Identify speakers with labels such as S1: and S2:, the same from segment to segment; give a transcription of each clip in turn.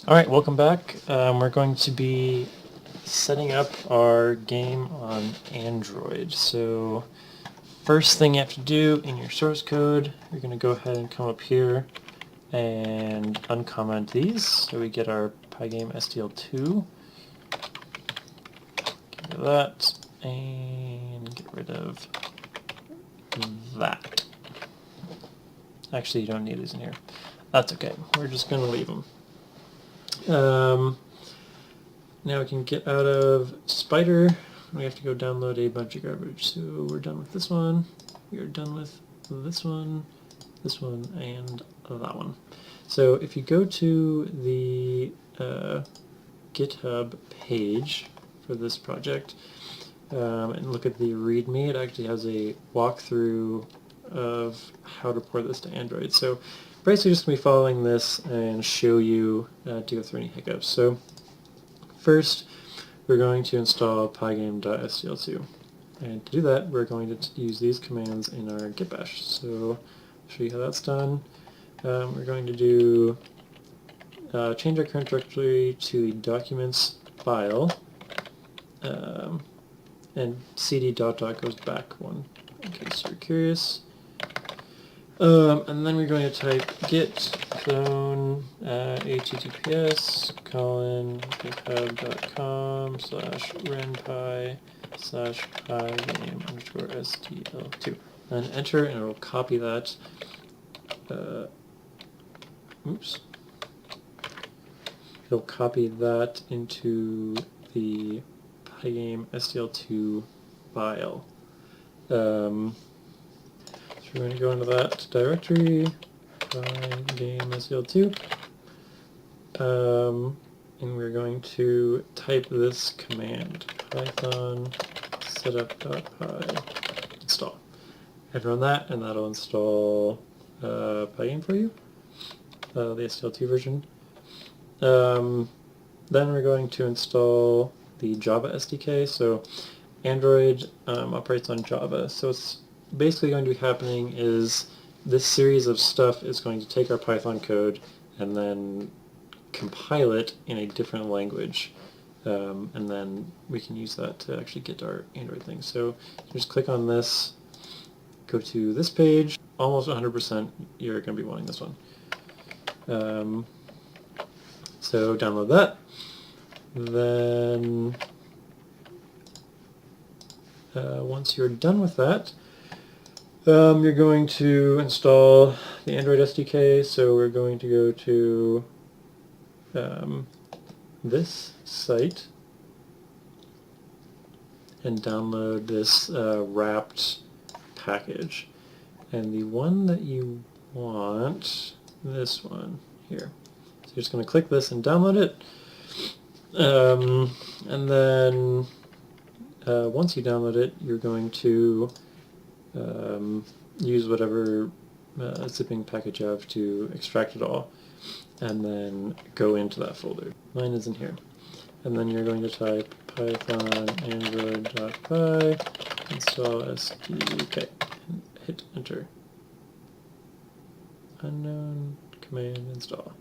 S1: Alright, welcome back. We're going to be setting up our game on Android. So first thing you have to do in your source code, you're going to go ahead and come up here and uncomment these so we get our Pygame STL2. Get rid of that and get rid of that. Actually, you don't need these in here. That's okay. We're just going to leave them. Now we can get out of Spider. We have to go download a bunch of garbage. So we're done with this one. We are done with this one, and that one. So if you go to the GitHub page for this project and look at the README, it actually has a walkthrough of how to port this to Android. So basically just going to be following this and show you to go through any hiccups. So first, we're going to install pygame.stl2. And to do that, we're going to use these commands in our git bash. So I'll show you how that's done. We're going to do change our current directory to the documents file, and cd ... goes back one, in case you're curious. And then we're going to type git clone https://renpy/pygame_stl2 and enter, and it'll copy that. It'll copy that into the Pygame STL2 file. So we're going to go into that directory, Pygame STL2, and we're going to type this command, python setup.py install. And run that, and that'll install Pygame for you, the STL2 version. Then we're going to install the Java SDK. So Android operates on Java, so it's basically going to be happening is this series of stuff is going to take our Python code and then compile it in a different language, and then we can use that to actually get our Android thing. So you just click on this, go to this page, almost 100% you're going to be wanting this one. So download that. Then once you're done with that, you're going to install the Android SDK. So we're going to go to this site and download this wrapped package. And the one that you want, this one here. So you're just going to click this and download it. And then once you download it, you're going to use whatever zipping package you have to extract it all, and then go into that folder. Mine is in here. And then you're going to type python android.py install SDK and hit enter. Unknown command install.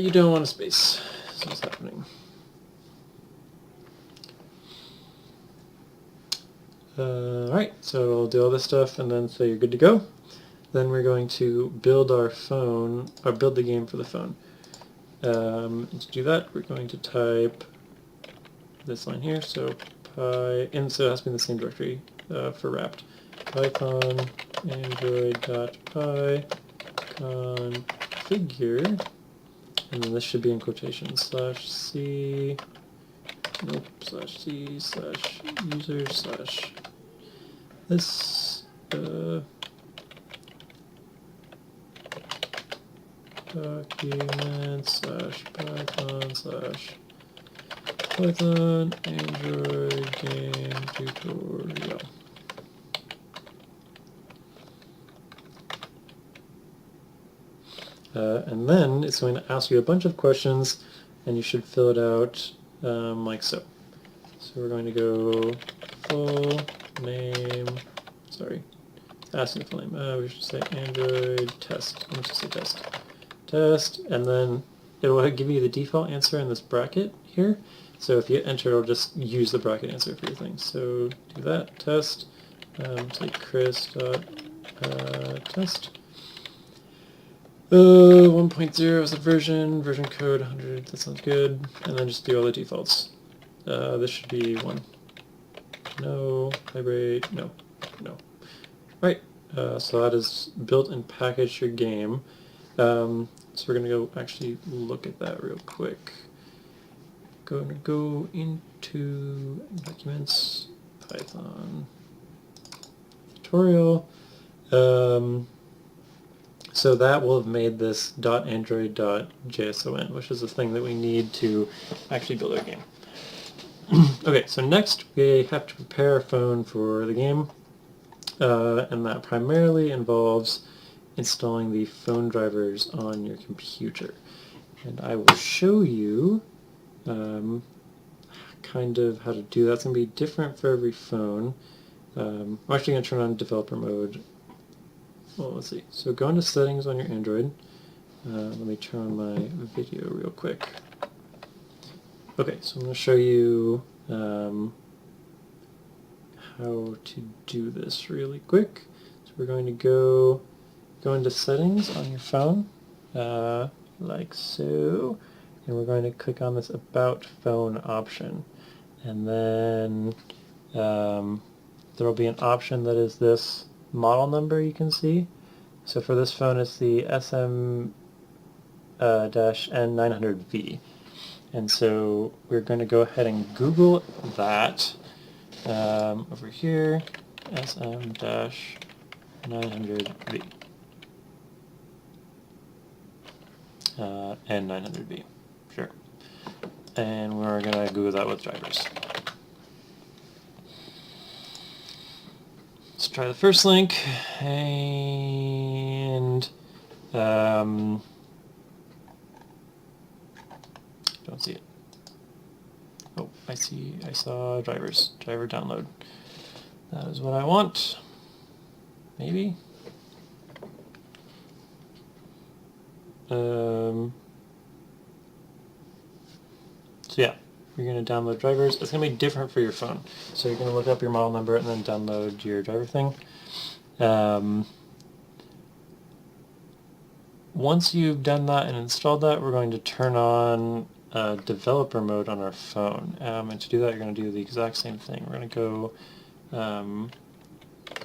S1: You don't want a space. That's what's happening. Alright, so I'll do all this stuff and then say you're good to go. Then we're going to build our phone, or build the game for the phone. And to do that, we're going to type this line here, so and so it has to be in the same directory for wrapped. Python android.py configure, and then this should be in quotations, /c, nope, /c /user /this document /python android game tutorial. And then it's going to ask you a bunch of questions, and you should fill it out like so. So we're going to go full name, sorry, Asking the flame. We should say Android test. Let's just say test. Test, and then it will give you the default answer in this bracket here. So if you hit enter, it'll just use the bracket answer for your thing. So do that, test, say Chris dot test. 1.0 is the version code 100, that sounds good. And then just do all the defaults. This should be 1. No, vibrate, no, no. Right, so that is built and packaged your game. So we're going to go actually look at that real quick. Going to go into Documents, Python, tutorial. So that will have made this .android.json, which is the thing that we need to actually build our game. Okay, so next we have to prepare our phone for the game, and that primarily involves installing the phone drivers on your computer. And I will show you kind of how to do that. It's going to be different for every phone. I'm actually going to turn on developer mode. Well, let's see. So go into settings on your Android. Let me turn on my video real quick. Okay, so I'm going to show you how to do this really quick. So we're going to go into settings on your phone, like so, and we're going to click on this About Phone option. And then there will be an option that is this model number you can see. So for this phone it's the SM-N900V. And so we're going to go ahead and Google that over here, SM-N900V. N900V, sure. And we're going to Google that with drivers. Let's try the first link, and don't see it. Oh, I saw drivers. Driver download. That is what I want. Maybe. So yeah, you're going to download drivers. It's going to be different for your phone. So you're going to look up your model number and then download your driver thing. Once you've done that and installed that, we're going to turn on developer mode on our phone. And to do that, you're going to do the exact same thing. We're going to go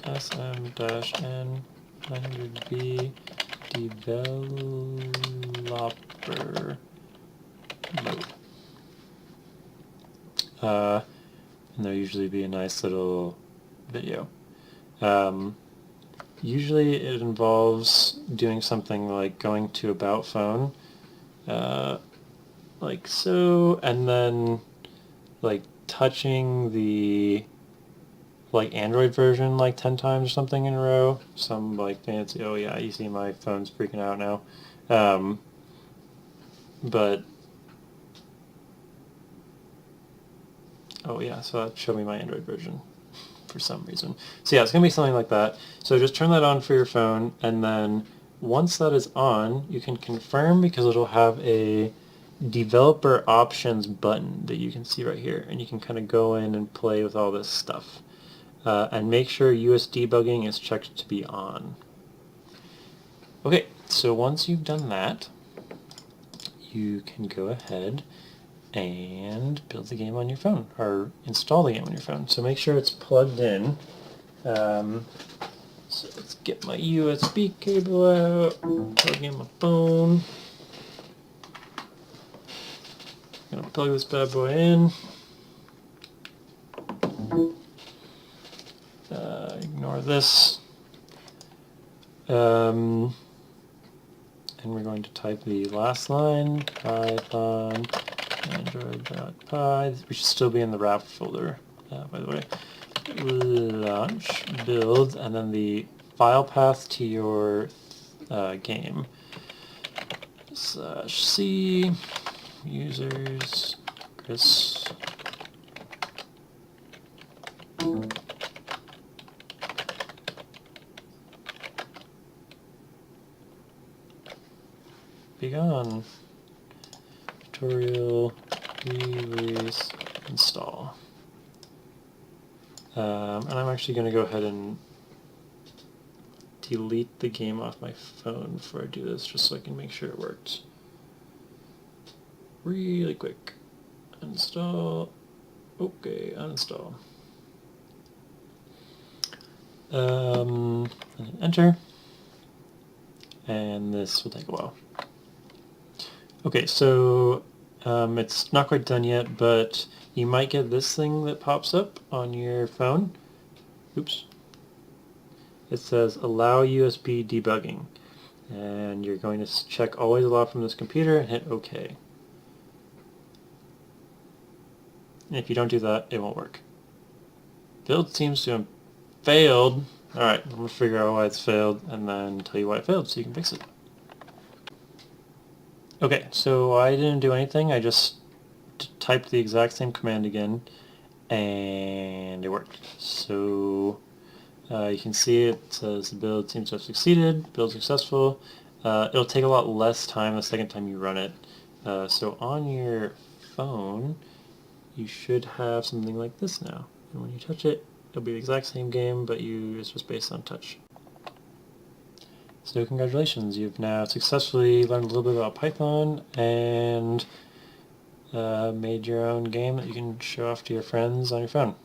S1: SM-N900V developer mode. And there'll usually be a nice little video. Usually it involves doing something like going to About Phone, like so, and then like touching the Android version like 10 times or something in a row. Some like fancy, oh yeah, you see my phone's freaking out now. But oh yeah, so that showed me my Android version for some reason. So yeah, it's going to be something like that. So just turn that on for your phone, and then once that is on, you can confirm because it'll have a developer options button that you can see right here, and you can kind of go in and play with all this stuff. And make sure US debugging is checked to be on. Okay, so once you've done that, you can go ahead and build the game on your phone, or install the game on your phone. So make sure it's plugged in. So let's get my USB cable out, plug in my phone. I'm gonna plug this bad boy in. Ignore this. And we're going to type the last line, Python android.py. We should still be in the wrap folder, by the way. Launch, build, and then the file path to your game. /c users Chris. be gone. Tutorial release install. And I'm actually going to go ahead and delete the game off my phone before I do this, just so I can make sure it works. Really quick. Install. Okay, uninstall. And enter. And this will take a while. Okay, so it's not quite done yet, but you might get this thing that pops up on your phone. Oops. It says allow USB debugging. And you're going to check always allow from this computer and hit OK. And if you don't do that, it won't work. Build seems to have failed. Alright, I'm going to figure out why it's failed and then tell you why it failed so you can fix it. Okay, so I didn't do anything. I just typed the exact same command again and it worked. So you can see it says the build seems to have succeeded, build successful. It'll take a lot less time the second time you run it. So on your phone, you should have something like this now. And when you touch it, it'll be the exact same game, but it's just based on touch. So congratulations, you've now successfully learned a little bit about Python and made your own game that you can show off to your friends on your phone.